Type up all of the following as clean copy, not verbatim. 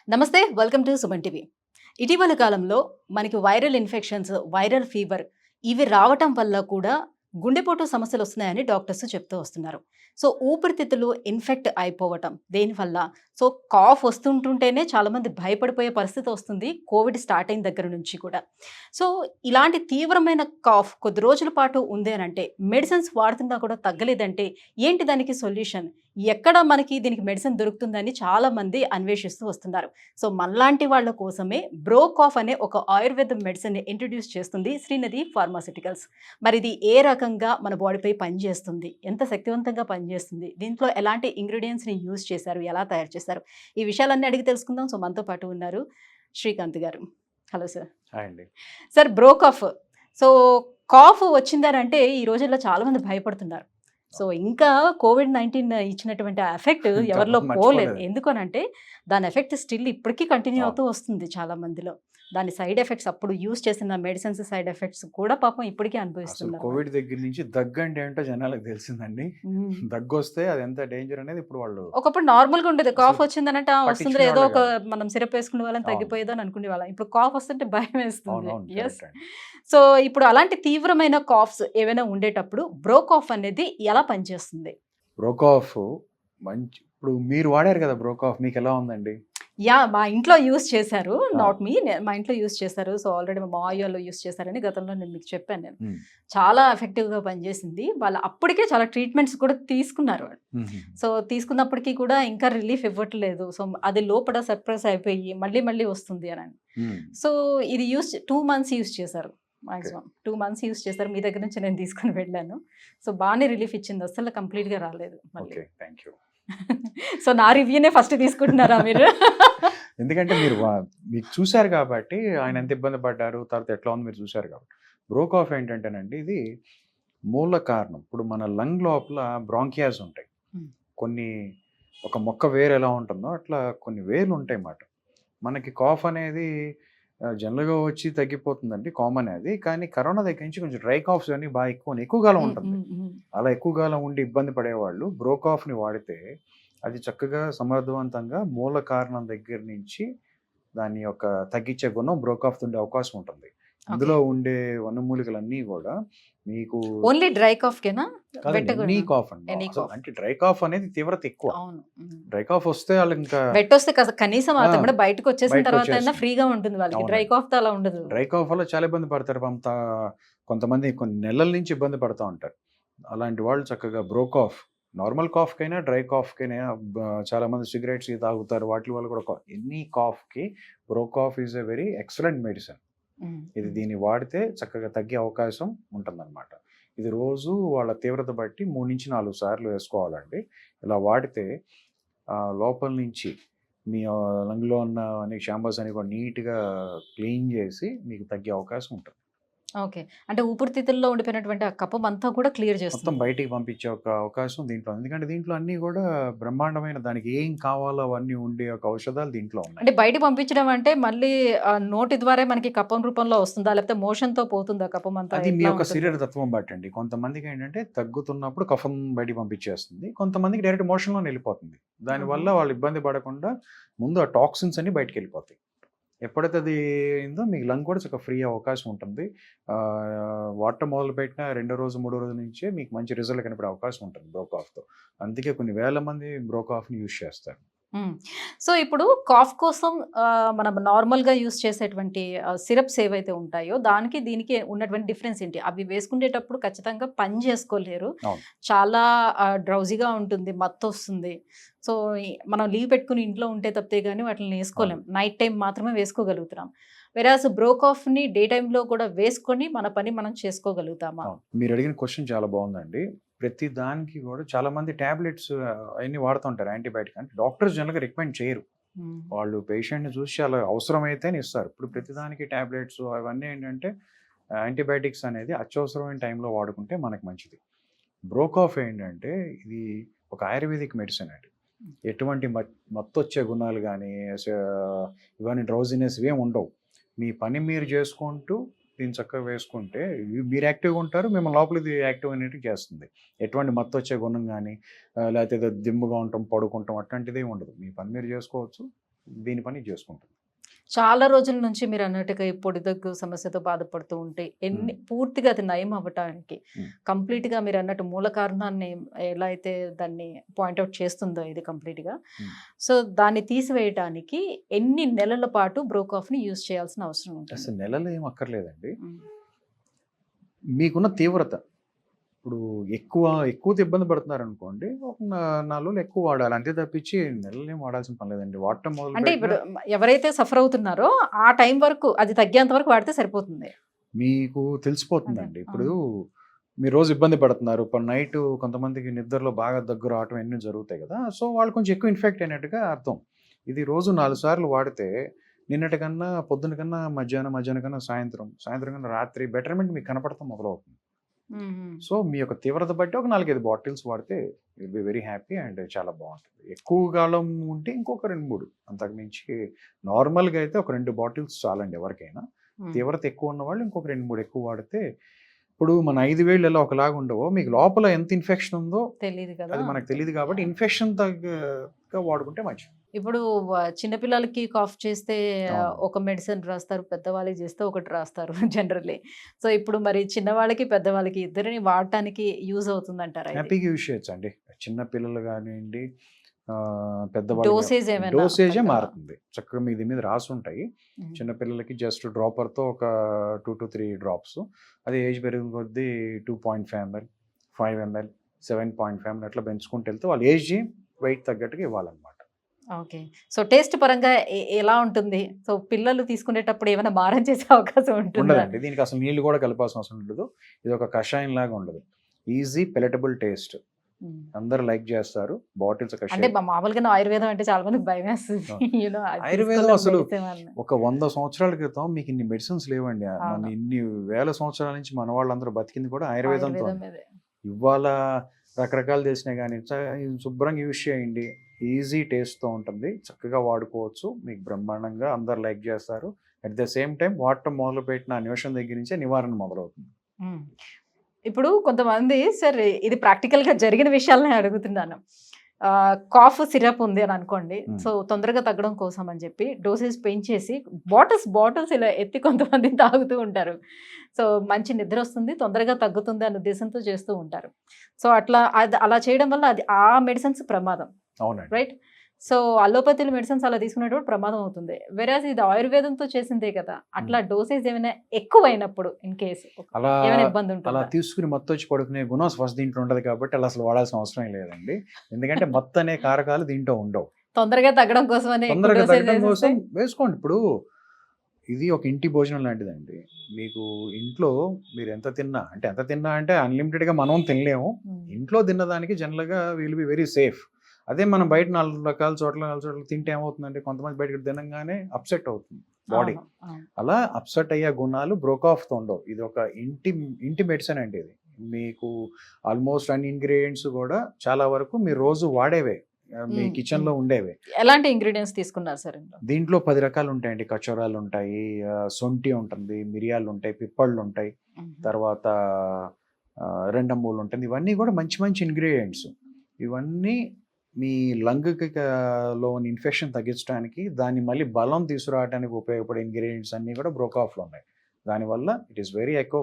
నమస్తే. Welcome to Suman TV. ఇటీవల కాలంలో మనకి వైరల్ ఇన్ఫెక్షన్స్, వైరల్ ఫీవర్ ఇవి రావటం వల్ల కూడా గుండెపోటు సమస్యలు వస్తున్నాయని డాక్టర్స్ చెప్తూ వస్తున్నారు. సో ఊపిరితిత్తులు ఇన్ఫెక్ట్ అయిపోవటం దేనివల్ల? సో కాఫ్ వస్తుంటుంటేనే చాలామంది భయపడిపోయే పరిస్థితి వస్తుంది కోవిడ్ స్టార్ట్ అయిన దగ్గర నుంచి కూడా. సో ఇలాంటి తీవ్రమైన కాఫ్ కొద్ది రోజుల పాటు ఉంది అని అంటే మెడిసిన్స్ వాడుతున్నా కూడా తగ్గలేదంటే ఏంటి దానికి సొల్యూషన్? ఎక్కడ మనకి దీనికి మెడిసిన్ దొరుకుతుందని చాలామంది అన్వేషిస్తూ వస్తున్నారు. సో మనలాంటి వాళ్ళ కోసమే బ్రోకాఫ్ అనే ఒక ఆయుర్వేద మెడిసిన్ ఇంట్రడ్యూస్ చేస్తుంది శ్రీనిధి ఫార్మాస్యూటికల్స్. మరి ఇది ఏ రకంగా మన బాడీపై పనిచేస్తుంది, ఎంత శక్తివంతంగా పనిచేస్తుంది, దీంట్లో ఎలాంటి ఇంగ్రీడియంట్స్ని యూజ్ చేశారు, ఎలా తయారు చేశారు, ఈ విషయాలన్నీ అడిగి తెలుసుకుందాం. సో మనతో పాటు ఉన్నారు శ్రీకాంత్ గారు. Hello sir. హాయ్ అండి. సార్, బ్రోకాఫ్. సో కాఫ్ వచ్చిందనంటే ఈ రోజుల్లో చాలామంది భయపడుతున్నారు. సో ఇంకా కోవిడ్-19 ఇచ్చినటువంటి ఆ ఎఫెక్ట్ ఎవరిలో పోలేదు. ఎందుకనంటే దాని ఎఫెక్ట్ స్టిల్ ఇప్పటికీ కంటిన్యూ అవుతూ వస్తుంది చాలా మందిలో. దాని సైడ్ ఎఫెక్ట్స్ అప్పుడు యూజ్ చేసిన మెడిసిన్స్ సైడ్ ఎఫెక్ట్స్ కూడా పాపం ఇప్పటికీ అసలు అనుభవిస్తున్నారు. కోవిడ్ దగ్గర నుంచి దగ్గు అంటే ఏంటో జనాలకు తెలిసిందండి. మ్మ్. దగ్గు వస్తే అది ఎంత డేంజర్ అనేది ఇప్పుడు వాళ్ళు ఒకప్పుడు నార్మల్గా ఉండేది. కాఫ్ అసలు వచ్చిందనంటే వస్తుంది, పట్టించుకునే ఏదో వాళ్ళు ఒక కాదు. మనం సిరప్ వేసుకునే వాళ్ళని అవును తగ్గిపోయేదని అనుకునే వాళ్ళం. ఇప్పుడు కాఫ్ వస్తుంటే భయం వేస్తుంది. అవునవును ఎస్. కరెక్ట్ అండి. సో ఇప్పుడు అలాంటి తీవ్రమైన కాఫ్స్ ఏవైనా ఉండేటప్పుడు బ్రోకాఫ్ అనేది ఎలా పనిచేస్తుంది? బ్రోకాఫ్ మంచి ఇప్పుడు మీరు వాడారు కదా బ్రోకాఫ్, మీకు ఎలా ఉందండి? యా, మా ఇంట్లో యూస్ చేశారు. ఆ, నాట్ మీ, మా ఇంట్లో యూస్ చేశారు. సో ఆల్రెడీ మా మావయ్య వాళ్ళు యూస్ చేశారని గతంలో నేను మీకు చెప్పాను. నేను మ్మ్. చాలా ఎఫెక్టివ్గా పనిచేసింది. వాళ్ళు అప్పటికే చాలా ట్రీట్మెంట్స్ కూడా తీసుకున్నారు వాళ్ళు. మ్మ్. సో తీసుకున్నప్పటికీ కూడా ఇంకా రిలీఫ్ ఇవ్వట్లేదు. సో అది లోపల సర్ప్రైజ్ అయిపోయి మళ్ళీ మళ్ళీ వస్తుంది అని. మ్మ్. సో ఇది 2 months యూస్ చేశారు. ఓకే. మాక్సిమం 2 months యూస్ చేశారు. మీ దగ్గర నుంచి నేను తీసుకుని వెళ్ళాను. సో బాగానే రిలీఫ్ ఇచ్చింది. అసలు కంప్లీట్గా రాలేదు మళ్ళీ. Okay, thank you. సో నా రివ్యూనే ఫస్ట్ తీసుకుంటున్నారా మీరు? ఎందుకంటే మీరు మీకు చూశారు కాబట్టి ఆయన ఎంత ఇబ్బంది పడ్డారు, తర్వాత ఎట్లా ఉంది మీరు చూశారు కాబట్టి. బ్రోకాఫ్ ఏంటంటేనండి, ఇది మూల కారణం. ఇప్పుడు మన లంగ్ లోపల బ్రాంకియాస్ ఉంటాయి. మ్మ్. కొన్ని ఒక మొక్క వేరు ఎలా ఉంటుందో అట్లా కొన్ని వేర్లు ఉంటాయి అన్నమాట. మనకి కాఫ్ అనేది జనరల్గా వచ్చి తగ్గిపోతుందండి, కామన్ అది. కానీ కరోనా దగ్గర నుంచి కొంచెం డ్రై కాఫ్స్ అన్ని బాగా ఎక్కువ కాలం మ్మ్, ఉంటుంది. మ్మ్, మ్మ్. అలా ఎక్కువ కాలం ఉండి ఇబ్బంది పడేవాళ్ళు బ్రోకాఫ్ని వాడితే అది చక్కగా సమర్థవంతంగా మూల కారణం దగ్గర నుంచి దాని యొక్క తగ్గించే గుణం బ్రోకాఫ్ ఉండే అవకాశం ఉంటుంది. ఓకే. ఇందులో ఉండే వనమూలికలన్నీ కూడా మీకు ఓన్లీ డ్రై కాఫ్ కేనా? కాదండి, వెట్ ఎనీ కాఫ్ అండి. ఎనీ అసలు కాఫ్. అంటే డ్రై కాఫ్ అనేది తీవ్రత ఎక్కువ. అవును. డ్రై కాఫ్ వస్తే వాళ్ళు ఇంకా వెట్ వస్తే కనీసం ఆ, అతను కూడా బయటకు వచ్చేసిన బయటకు తర్వాత అయినా వచ్చేస్తుంది. ఫ్రీగా ఉంటుంది వాళ్ళకి. డ్రై అవునండి. కాఫ్ తో అలా ఉండదు. డ్రై కాఫ్ వల్ల చాలా ఇబ్బంది పడతారు. కొంతమంది కొన్ని నెలల నుంచి ఇబ్బంది పడుతూ ఉంటారు. అలాంటి వాళ్ళు చక్కగా బ్రోకాఫ్, నార్మల్ కాఫ్కైనా డ్రై కాఫ్కైనా, చాలా మంది సిగరెట్స్ తాగుతారు, వాటి వల్ల కూడా ఎనీ కాఫ్కి Brokof is a very excellent medicine. మ్మ్, ఇది మ్మ్. దీన్ని వాడితే చక్కగా తగ్గే అవకాశం ఉంటుందన్నమాట. ఇది రోజు వాళ్ళ తీవ్రత బట్టి 3 నుంచి 4 సార్లు వేసుకోవాలండి. ఇలా వాడితే లోపల నుంచి మీ లంగ్లో ఉన్న అన్ని ఛాంబర్స్ అని కూడా నీట్గా క్లీన్ చేసి మీకు తగ్గే అవకాశం ఉంటుంది. ఓకే. అంటే ఊపిరితిత్తుల్లో ఉండిపోయినటువంటి ఆ కఫం అంతా కూడా క్లియర్ మొత్తం చేస్తుంది. బయటికి పంపించే ఒక అవకాశం దీంట్లో ఉంది. ఎందుకంటే దీంట్లో అన్నీ కూడా బ్రహ్మాండమైన, దానికి ఏం కావాలో అవన్నీ ఉండే ఒక ఔషధాలు దీంట్లో ఉన్నాయి. అంటే బయటికి పంపించడం అంటే మళ్ళీ నోటి ద్వారా మనకి కఫం రూపంలో వస్తుందా, లేకపోతే మోషన్ తో పోతుందా కఫం అంతా? అది మీ ఎట్లా యొక్క ఉంటుంది? శరీర తత్వం బట్టండి. కొంతమందికి ఏంటంటే తగ్గుతున్నప్పుడు కఫం బయటికి పంపించేస్తుంది, కొంతమందికి డైరెక్ట్ మోషన్లో వెళ్ళిపోతుంది. దానివల్ల మ్మ్. వాళ్ళు ఇబ్బంది పడకుండా ముందు ఆ టాక్సిన్స్ అన్ని బయటికి వెళ్ళిపోతాయి. ఎప్పుడైతే అది అయిందో మీకు లంగ్ కూడా చక్కగా ఫ్రీ అవకాశం ఉంటుంది. వాటర్ మొదలు పెట్టిన 2వ రోజు 3వ రోజు నుంచే మీకు మంచి రిజల్ట్ కనిపడే అవకాశం ఉంటుంది బ్రోకాఫ్తో. అందుకే కొన్ని వేల మంది బ్రోకాఫ్ని యూజ్ చేస్తారు. మ్మ్. సో ఇప్పుడు కాఫ్ కోసం మనం నార్మల్గా యూస్ చేసేటువంటి సిరప్స్ ఏవైతే ఉంటాయో దానికి దీనికి ఉన్నటువంటి డిఫరెన్స్ ఏంటి? అవి వేసుకునేటప్పుడు ఖచ్చితంగా పని చేసుకోలేరు. అవును. చాలా డ్రౌజీగా ఉంటుంది, మత్తు వస్తుంది. సో మనం లీవ్ పెట్టుకుని ఇంట్లో ఉంటే తప్పితే కానీ వాటిని వేసుకోలేం. అవును. నైట్ టైం మాత్రమే వేసుకోగలుగుతున్నాం. వెరాస్ బ్రోకాఫ్ని డే టైంలో కూడా వేసుకొని మన పని మనం చేసుకోగలుగుతామా? అవును. మీరు అడిగిన క్వశ్చన్ చాలా బాగుందండి. ప్రతి దానికి కూడా చాలా మంది టాబ్లెట్స్ అవన్నీ వాడుతుంటారు, యాంటీబయాటిక్. అంటే డాక్టర్స్ జనరల్గా రికమెండ్ చేయరు. మ్మ్. వాళ్ళు పేషెంట్ని చూసి చాలా అవసరమైతేనే ఇస్తారు. ఇప్పుడు ప్రతిదానికి టాబ్లెట్స్ అవన్నీ ఏంటంటే యాంటీబయాటిక్స్ అనేది అత్యవసరమైన టైంలో వాడుకుంటే మనకు మంచిది. బ్రోకాఫ్ ఏంటంటే ఇది ఒక ఆయుర్వేదిక్ మెడిసిన్ అండి. ఎటువంటి మత్తు వచ్చే గుణాలు కానీ ఇవన్నీ డ్రౌజినెస్ ఇవేం ఉండవు. మీ పని మీరు చేసుకుంటూ దీన్ని చక్కగా వేసుకుంటే మీరు యాక్టివ్గా ఉంటారు, మిమ్మల్ని లోపల ఇది యాక్టివ్ అనేటివి చేస్తుంది. ఎటువంటి మత్తు వచ్చే గుణం కానీ లేకపోతే ఏదో దిమ్ముగా ఉంటాం, పడుకుంటాం అట్లాంటిది ఉండదు. మీ పని మీరు చేసుకోవచ్చు, దీని పని చేసుకుంటుంది. చాలా రోజుల నుంచి మీరు అన్నట్టుగా ఈ పొడి దగ్గు సమస్యతో బాధపడుతూ ఉంటే పూర్తిగా అది నయం అవ్వటానికి కంప్లీట్గా మీరు అన్నట్టు మూల కారణాన్ని ఎలా అయితే దాన్ని పాయింట్అవుట్ చేస్తుందో ఇది కంప్లీట్గా, సో దాన్ని తీసివేయటానికి ఎన్ని నెలల పాటు బ్రోకాఫ్ని యూజ్ చేయాల్సిన అవసరం ఉంటుంది? అసలు నెలలు ఏం అక్కర్లేదండి. మీకున్న తీవ్రత, ఇప్పుడు ఎక్కువ ఇబ్బంది పడుతున్నారు అనుకోండి, ఒక 4 రోజులు ఎక్కువ వాడాలి, అంతే తప్పించి నెలలు ఏం వాడాల్సిన పని లేదండి. వాడటం అంటే ఇప్పుడు ఎవరైతే సఫర్ అవుతున్నారో ఆ టైం వరకు అది తగ్గేంత వరకు వాడితే సరిపోతుంది, మీకు తెలిసిపోతుందండి. ఇప్పుడు మీరు రోజు ఇబ్బంది పడుతున్నారు, నైట్ కొంతమందికి నిద్రలో బాగా దగ్గు రావటం అన్నీ జరుగుతాయి కదా, సో వాళ్ళు కొంచెం ఎక్కువ ఇన్ఫెక్ట్ అయినట్టుగా అర్థం. ఇది రోజు 4 సార్లు వాడితే నిన్నటి కన్నా పొద్దున కన్నా మధ్యాహ్నం కన్నా సాయంత్రం కన్నా రాత్రి బెటర్మెంట్ మీకు కనపడతాం మొదలవుతుంది. సో మీ యొక్క తీవ్రత బట్టి ఒక 4-5 బాటిల్స్ వాడితే will be very happy and చాలా బాగుంటుంది. ఎక్కువ కాలం ఉంటే ఇంకొక 2-3, అంతకు మించి నార్మల్గా అయితే ఒక 2 బాటిల్స్ చాలండి ఎవరికైనా. తీవ్రత ఎక్కువ ఉన్న వాళ్ళు ఇంకొక 2-3 ఎక్కువ వాడితే, ఇప్పుడు మన 5 వేళ్ళు ఎలా ఒకలాగా ఉండవో, మీకు లోపల ఎంత ఇన్ఫెక్షన్ ఉందో తెలియదు కదా, అది మనకు తెలియదు. కాబట్టి ఇన్ఫెక్షన్ తగ్గ వాడుకుంటే మంచిది. ఇప్పుడు చిన్నపిల్లలకి కాఫ్ చేస్తే ఒక మెడిసిన్ రాస్తారు, పెద్దవాళ్ళకి చేస్తే ఒకటి రాస్తారు జనరల్లీ. సో ఇప్పుడు మరి చిన్నవాళ్ళకి పెద్దవాళ్ళకి ఇద్దరిని వాడటానికి యూజ్ అవుతుందంటారా? హ్యాపీగా యూజ్ చేయొచ్చు అండి. చిన్న పిల్లలు కానివ్వండి, డోసేజే డోసేజే మారుతుంది. చక్కగా మీది మీద రాసి ఉంటాయి. చిన్నపిల్లలకి జస్ట్ డ్రాపర్తో ఒక 2 to 3 డ్రాప్స్, అదే ఏజ్ పెరిగిన కొద్దీ 2.5 ml, 5 ml, 7.5 ml అట్లా పెంచుకుంటూ వెళ్తే వాళ్ళ ఏజ్ వెయిట్ తగ్గట్టుగా ఇవ్వాలన్నమాట. ఓకే. సో టేస్ట్ పరంగా ఎలా ఉంటుంది? సో పిల్లలు తీసుకునేటప్పుడు ఏమైనా మారం చేసే అవకాశం ఉంటుందా? ఉండదండి. దీనికి అసలు నీళ్ళు కూడా కలపాల్సిన అవసరం ఉండదు. ఇది ఒక కషాయం లాగా ఉండదు. ఈజీ పెలటబుల్ టేస్ట్, అందరు లైక్ చేస్తారు. బాటిల్స్ అంటే మామూలుగా ఆయుర్వేదం అంటే చాలా మందికి భయం వేస్తుంది. ఆయుర్వేదం అసలు ఒక 100 సంవత్సరాల క్రితం మీకు ఇన్ని మెడిసిన్స్ లేవండి. మన ఇన్ని వేల సంవత్సరాల నుంచి మన వాళ్ళందరూ బతికింది కూడా ఆయుర్వేదంతో. ఇవాళ రకరకాలు తెలిసినాయి కానీ శుభ్రంగా యూజ్ చేయండి, ఈజీ టేస్ట్తో ఉంటుంది, చక్కగా వాడుకోవచ్చు, మీకు బ్రహ్మాండంగా అందరు లైక్ చేస్తారు. అట్ ద సేమ్ టైం వాడటం మొదలుపెట్టిన నిమిషం దగ్గర నుంచే నివారణ మొదలవుతుంది. ఇప్పుడు కొంతమంది సార్ ఇది ప్రాక్టికల్గా జరిగిన విషయాలనే అడుగుతున్నాను. కాఫ్ సిరప్ ఉంది అని అనుకోండి, సో తొందరగా తగ్గడం కోసం అని చెప్పి డోసేజ్ పెంచేసి బాటిల్స్ ఇలా ఎత్తి కొంతమంది తాగుతూ ఉంటారు. సో మంచి నిద్ర వస్తుంది, తొందరగా తగ్గుతుంది అనే ఉద్దేశంతో చేస్తూ ఉంటారు. సో అలా చేయడం వల్ల అది ఆ మెడిసిన్స్ ప్రమాదం, రైట్? సో అలోపతి మెడిసిన్స్ అలా తీసుకునేటప్పుడు ప్రమాదం అవుతుంది. వెరాజ్ ఇది ఆయుర్వేదంతో చేసిందే కదా, అట్లా డోసేజ్ ఏమైనా ఎక్కువైనప్పుడు ఇన్ కేసు ఏమైనా ఇబ్బంది ఉంటుంది? అలా తీసుకుని మొత్తం వచ్చి పడుకునే గుణం ఫస్ట్ దీంట్లో ఉండదు కాబట్టి అలా అసలు వాడాల్సిన అవసరం లేదండి. ఎందుకంటే మొత్తం అనే కారకాలు దీంట్లో ఉండవు. తొందరగా తగ్గడం కోసం వేసుకోండి. ఇప్పుడు ఇది ఒక ఇంటి భోజనం లాంటిదండి. మీకు ఇంట్లో మీరు ఎంత తిన్నా అంటే అన్లిమిటెడ్గా మనం తినలేము. ఇంట్లో తిన్నదానికి జనరల్గా విల్ బి వెరీ సేఫ్. అదే మనం బయట 4 రకాల చోట్ల తింటే ఏమవుతుందంటే కొంతమంది బయటకు తినగానే అప్సెట్ అవుతుంది బాడీ. అలా అప్సెట్ అయ్యే గుణాలు బ్రోకాఫ్తో ఉండవు. ఇది ఒక ఇంటి మెడిసిన్ అండి. ఇది మీకు ఆల్మోస్ట్ అన్ని ఇంగ్రీడియంట్స్ కూడా చాలా వరకు మీరు రోజు వాడేవే, మీ కిచెన్ లో ఉండేవే. ఎలాంటి ఇంగ్రీడియంట్స్ తీసుకున్నారు సార్? దీంట్లో 10 రకాలు ఉంటాయండి. కచోరాలు ఉంటాయి, సొంటి ఉంటుంది, మిరియాలు ఉంటాయి, పిప్పళ్ళు ఉంటాయి, తర్వాత రెండమూలు ఉంటుంది. ఇవన్నీ కూడా మంచి మంచి ఇంగ్రీడియంట్స్. ఇవన్నీ మీ లంగ్కి లోని ఇన్ఫెక్షన్ తగ్గించడానికి, దాన్ని మళ్ళీ బలం తీసుకురావడానికి ఉపయోగపడే ఇంగ్రీడియంట్స్ అన్నీ కూడా బ్రోకాఫ్లో ఉన్నాయి. దానివల్ల it is very eco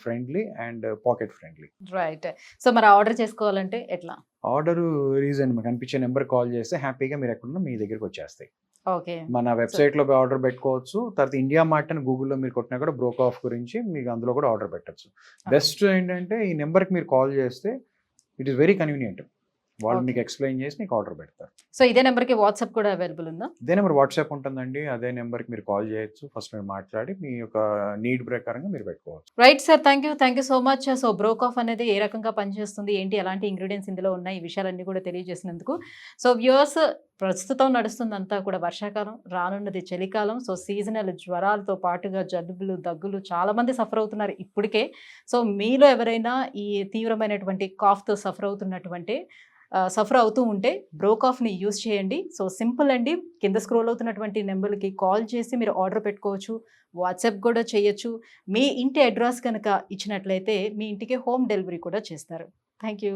friendly and pocket friendly. Right. So మరి ఆర్డర్ చేసుకోవాలంటే ఎట్లా? ఆర్డర్ రీజన్ మీకు కనిపించే నెంబర్ కాల్ చేస్తే హ్యాపీగా మీరు ఎక్కడున్నా మీ దగ్గరికి వచ్చేస్తాయి. ఓకే. మన వెబ్సైట్లో ఆర్డర్ పెట్టుకోవచ్చు. తర్వాత ఇండియా మార్ట్ అని గూగుల్లో మీరు కొట్టినా కూడా బ్రోకాఫ్ గురించి మీకు అందులో కూడా ఆర్డర్ పెట్టచ్చు. బెస్ట్ ఏంటంటే ఈ నెంబర్కి మీరు కాల్ చేస్తే ఇట్ ఈస్ వెరీ కన్వీనియంట్. వాళ్ళు మీకు ఎక్స్ప్లెయిన్ చేసి మీకు ఆర్డర్ పెడతారు. సో ఇదే నెంబర్కి వాట్సాప్ కూడా అవైలబుల్ ఉందా? ఇదే నెంబర్ వాట్సాప్ ఉంటుందండి. అదే నెంబర్కి మీరు కాల్ చేయొచ్చు. ఫస్ట్ మీరు మాట్లాడి మీ యొక్క నీడ్ ప్రకారంగా మీరు పెట్టుకోవచ్చు. Right sir, thank you so much. So Brokof అనేది ఏ రకంగా పనిచేస్తుంది, ఏంటి, ఎలాంటి ఇంగ్రీడియంట్స్ ఇందులో ఉన్నాయి, ఈ విషయాలన్నీ కూడా తెలియజేసినందుకు. సో వ్యూవర్స్, ప్రస్తుతం నడుస్తుందంతా కూడా వర్షాకాలం, రానున్నది చలికాలం. సో సీజనల్ జ్వరాలతో పాటుగా జలుబులు, దగ్గులు చాలామంది సఫర్ అవుతున్నారు ఇప్పటికే. సో మీలో ఎవరైనా ఈ తీవ్రమైనటువంటి కాఫ్తో సఫర్ అవుతూ ఉంటే బ్రోకాఫ్ని యూజ్ చేయండి. సో సింపుల్ అండి. కింద స్క్రోల్ అవుతున్నటువంటి నెంబర్కి కాల్ చేసి మీరు ఆర్డర్ పెట్టుకోవచ్చు, వాట్సాప్ కూడా చేయొచ్చు. మీ ఇంటి అడ్రస్ కనుక ఇచ్చినట్లయితే మీ ఇంటికి హోమ్ డెలివరీ కూడా చేస్తారు. Thank you.